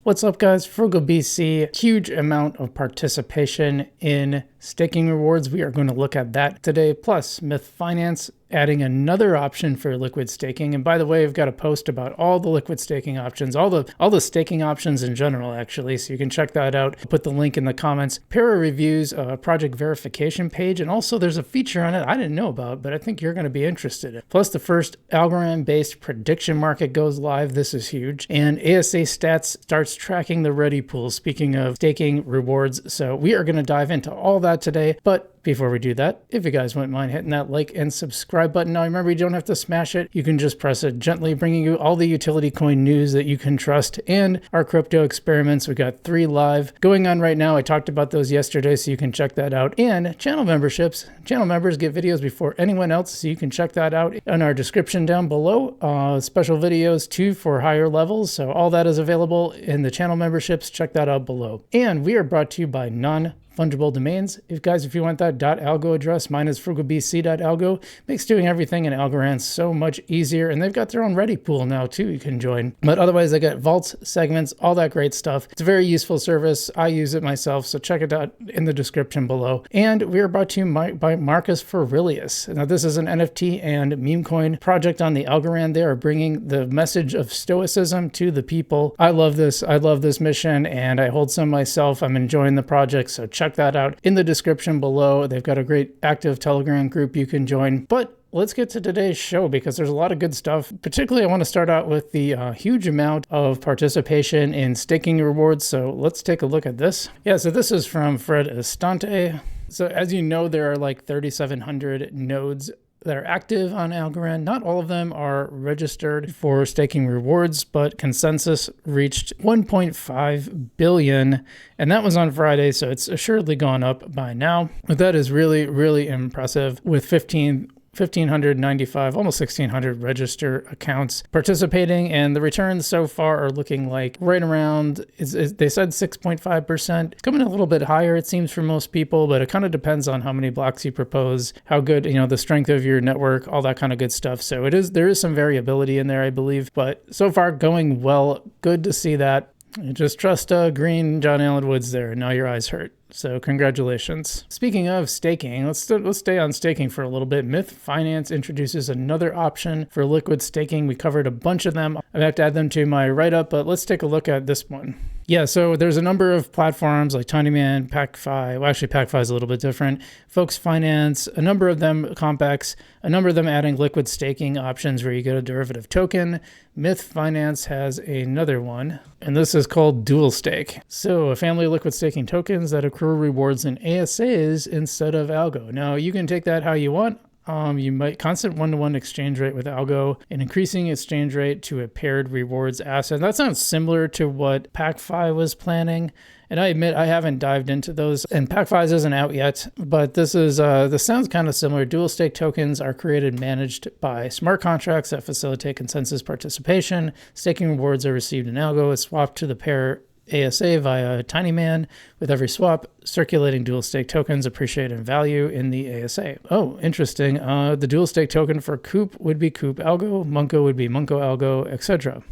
What's up, guys? Frugal BC, huge amount of participation in staking rewards. We are going to look at that today, plus Myth Finance adding another option for liquid staking. And by the way, I've got a post about all the liquid staking options, all the staking options in general, actually. So you can check that out. I'll put the link in the comments. Pera reviews a project verification page, and also there's a feature on it I didn't know about, but I think you're going to be interested in. Plus, the first Algorand-based prediction market goes live. This is huge. And ASA Stats starts tracking the ready pool. Speaking of staking rewards, so we are going to dive into all that today. But before we do that, if you guys wouldn't mind hitting that like and subscribe button. Now remember, you don't have to smash it. You can just press it gently, bringing you all the utility coin news that you can trust and our crypto experiments. We got 3 live going on right now. I talked about those yesterday, so you can check that out. And channel memberships. Channel members get videos before anyone else, so you can check that out in our description down below. Special videos too for higher levels. So all that is available in the channel memberships. Check that out below. And we are brought to you by non-fungible domains. If you want that .algo address, mine is frugalbc.algo. Makes doing everything in Algorand so much easier, and they've got their own ready pool now too you can join. But otherwise, they got vaults, segments, all that great stuff. It's a very useful service. I use it myself, so check it out in the description below. And we are brought to you by Marcus Aurelius. Now, this is an NFT and meme coin project on the Algorand. They are bringing the message of stoicism to the people. I love this. I love this mission, and I hold some myself. I'm enjoying the project, so check that out in the description below. They've got a great active Telegram group you can join. But let's get to today's show, because there's a lot of good stuff. Particularly, I want to start out with the huge amount of participation in staking rewards. So let's take a look at this. Yeah, so this is from Fred Estante. So as you know, there are like 3,700 nodes that are active on Algorand. Not all of them are registered for staking rewards, but consensus reached 1.5 billion, and that was on Friday, so it's assuredly gone up by now. But that is really, really impressive, with 1,595, almost 1,600 register accounts participating, and the returns so far are looking like right around, they said 6.5%. It's coming a little bit higher, it seems, for most people, but it kind of depends on how many blocks you propose, how good, the strength of your network, all that kind of good stuff. So there is some variability in there, I believe, but so far going well. Good to see that. Just trust green John Allen Woods there. Now your eyes hurt. So congratulations. Speaking of staking, let's stay on staking for a little bit. Myth Finance introduces another option for liquid staking. We covered a bunch of them. I have to add them to my write-up, but let's take a look at this one. Yeah, so there's a number of platforms like Tinyman, PacFi. Well, actually, PacFi is a little bit different. Folks Finance, a number of them, Compex, a number of them adding liquid staking options where you get a derivative token. Myth Finance has another one, and this is called Dual Stake. So a family of liquid staking tokens that accrue rewards in ASAs instead of algo. Now, you can take that how you want. You might constant one-to-one exchange rate with algo and increasing exchange rate to a paired rewards asset. That sounds similar to what PacFi was planning. And I admit I haven't dived into those, and PacFi isn't out yet, but this sounds kind of similar. Dual stake tokens are created and managed by smart contracts that facilitate consensus participation. Staking rewards are received in algo. It's swapped to the pair ASA via Tinyman. With every swap, circulating dual stake tokens appreciate in value in the ASA. Oh, interesting. The dual stake token for Coop would be Coop Algo, Munko would be Munko Algo, etc.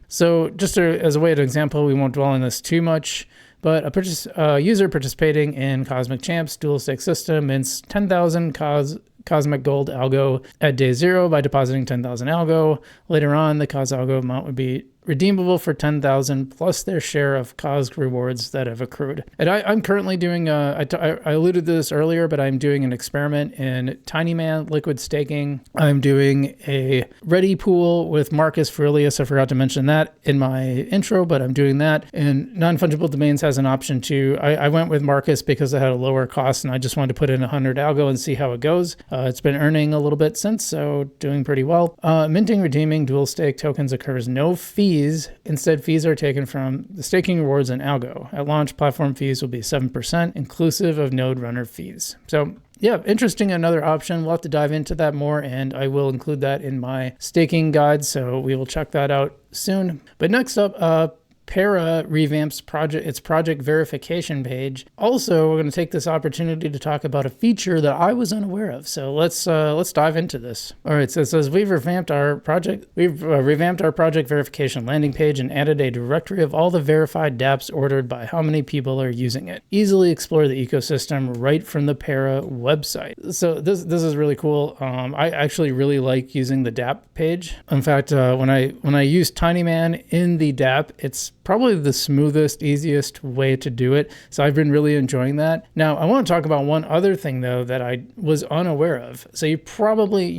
So just as a way to example, we won't dwell on this too much, but a user participating in Cosmic Champs dual stake system mints 10,000 Cosmic Gold Algo at day 0 by depositing 10,000 Algo. Later on, the Cos Algo amount would be redeemable for 10,000 plus their share of Cos rewards that have accrued. And I'm currently doing, I alluded to this earlier, but I'm doing an experiment in Tinyman liquid staking. I'm doing a ready pool with Marcus Aurelius. I forgot to mention that in my intro, but I'm doing that. And non-fungible domains has an option too. I went with Marcus because it had a lower cost, and I just wanted to put in 100 algo and see how it goes. It's been earning a little bit since, so doing pretty well. Minting, redeeming dual stake tokens occurs no fees. Instead, fees are taken from the staking rewards and algo. At launch, platform fees will be 7%, inclusive of node runner fees. So yeah, interesting, another option. We'll have to dive into that more, and I will include that in my staking guide, so we will check that out soon. But next up, Pera revamps its project verification page. Also, we're going to take this opportunity to talk about a feature that I was unaware of. So let's dive into this. All right, so it says we've revamped our project verification landing page and added a directory of all the verified dApps ordered by how many people are using it. Easily explore the ecosystem right from the Pera website. So this is really cool. I actually really like using the dApp page. In fact, when I use Tinyman in the dApp, it's probably the smoothest, easiest way to do it. So I've been really enjoying that. Now, I want to talk about one other thing though that I was unaware of. So you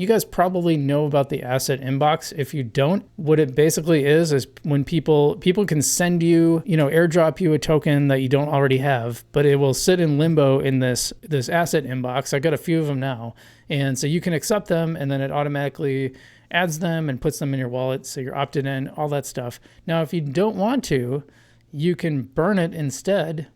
guys probably know about the asset inbox. If you don't, what it basically is when people can send you, airdrop you a token that you don't already have, but it will sit in limbo in this asset inbox. I got a few of them now. And so you can accept them and then it automatically adds them and puts them in your wallet. So you're opted in, all that stuff. Now, if you don't want to, you can burn it instead.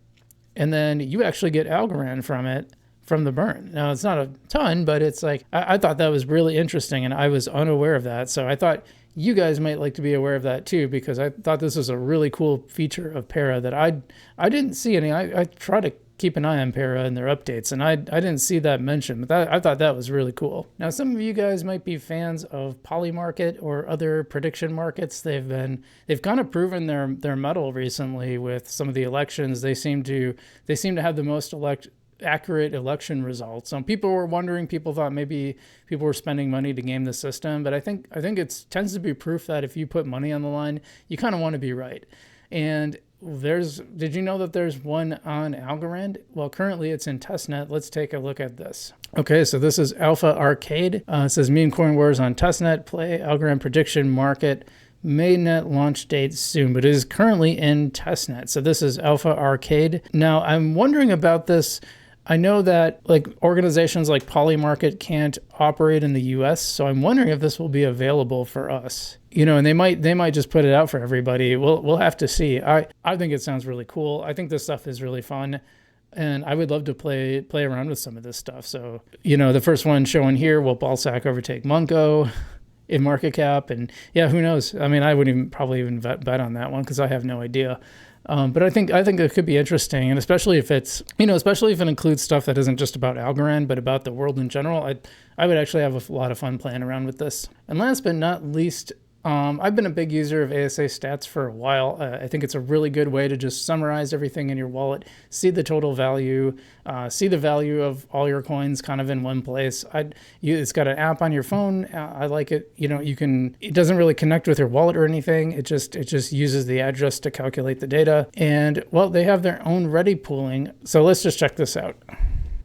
And then you actually get Algorand from the burn. Now, it's not a ton, but it's like, I thought that was really interesting and I was unaware of that. So I thought you guys might like to be aware of that too, because I thought this was a really cool feature of Pera that I didn't see any. I try to keep an eye on Pera and their updates, and I didn't see that mentioned, but I thought that was really cool. Now, some of you guys might be fans of Polymarket or other prediction markets. They've kind of proven their mettle recently with some of the elections. They seem to have the most accurate election results. People were wondering, people thought maybe people were spending money to game the system, but I think it tends to be proof that if you put money on the line, you kind of want to be right. And did you know that there's one on Algorand? Well, currently it's in testnet. Let's take a look at this. Okay, so this is Alpha Arcade. It says Meme Coin Wars on testnet, play Algorand prediction market, mainnet launch date soon, but it is currently in testnet. So this is Alpha Arcade. Now, I'm wondering about this. I know that organizations like Polymarket can't operate in the US, so I'm wondering if this will be available for us. And they might just put it out for everybody. We'll have to see. I think it sounds really cool. I think this stuff is really fun. And I would love to play around with some of this stuff. So, the first one showing here, will Ballsack overtake Monko in market cap? And yeah, who knows? I mean, I wouldn't probably even bet on that one because I have no idea. But I think it could be interesting, and especially if especially if it includes stuff that isn't just about Algorand, but about the world in general. I would actually have a lot of fun playing around with this. And last but not least, I've been a big user of ASA Stats for a while. I think it's a really good way to just summarize everything in your wallet, see the total value, see the value of all your coins kind of in one place. It's got an app on your phone. I like it. It doesn't really connect with your wallet or anything. It just uses the address to calculate the data. And well, they have their own ready pooling. So let's just check this out.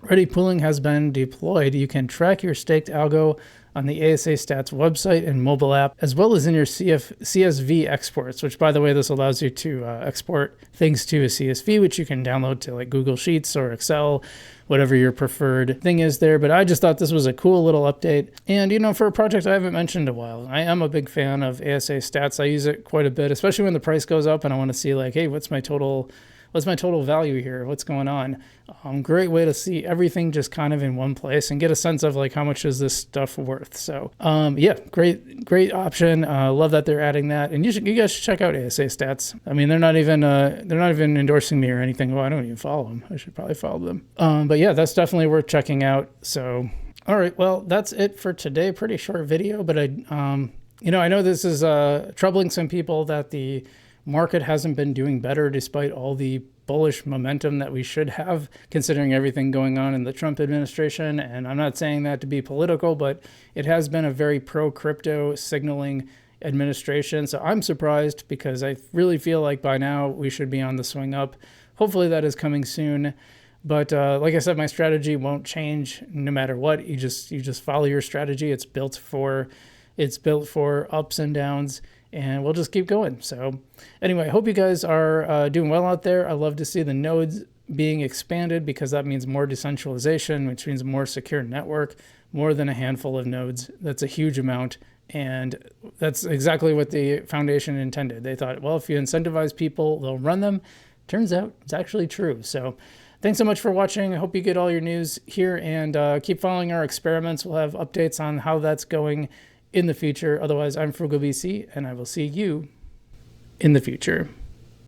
Ready pooling has been deployed. You can track your staked algo on the ASA Stats website and mobile app, as well as in your CSV exports, which, by the way, this allows you to export things to a CSV, which you can download to Google Sheets or Excel, whatever your preferred thing is there. But I just thought this was a cool little update. And, for a project I haven't mentioned in a while, I am a big fan of ASA Stats. I use it quite a bit, especially when the price goes up and I want to see hey, what's my total value here? What's going on? Great way to see everything just kind of in one place and get a sense of how much is this stuff worth. So yeah, great option. Love that they're adding that. And you guys should check out ASA Stats. I mean, they're not even endorsing me or anything. Well, I don't even follow them. I should probably follow them. But yeah, that's definitely worth checking out. So, all right, well, that's it for today. Pretty short video, but I know this is troubling some people that the market hasn't been doing better despite all the bullish momentum that we should have, considering everything going on in the Trump administration. And I'm not saying that to be political, but it has been a very pro-crypto signaling administration. So I'm surprised because I really feel like by now we should be on the swing up. Hopefully that is coming soon. But like I said, my strategy won't change no matter what. You just follow your strategy. It's built for ups and downs. And we'll just keep going. So anyway, I hope you guys are doing well out there. I love to see the nodes being expanded because that means more decentralization, which means more secure network, more than a handful of nodes. That's a huge amount. And that's exactly what the foundation intended. They thought, well, if you incentivize people, they'll run them. Turns out it's actually true. So thanks so much for watching. I hope you get all your news here and keep following our experiments. We'll have updates on how that's going in the future. Otherwise, I'm FrugalBC, and I will see you in the future.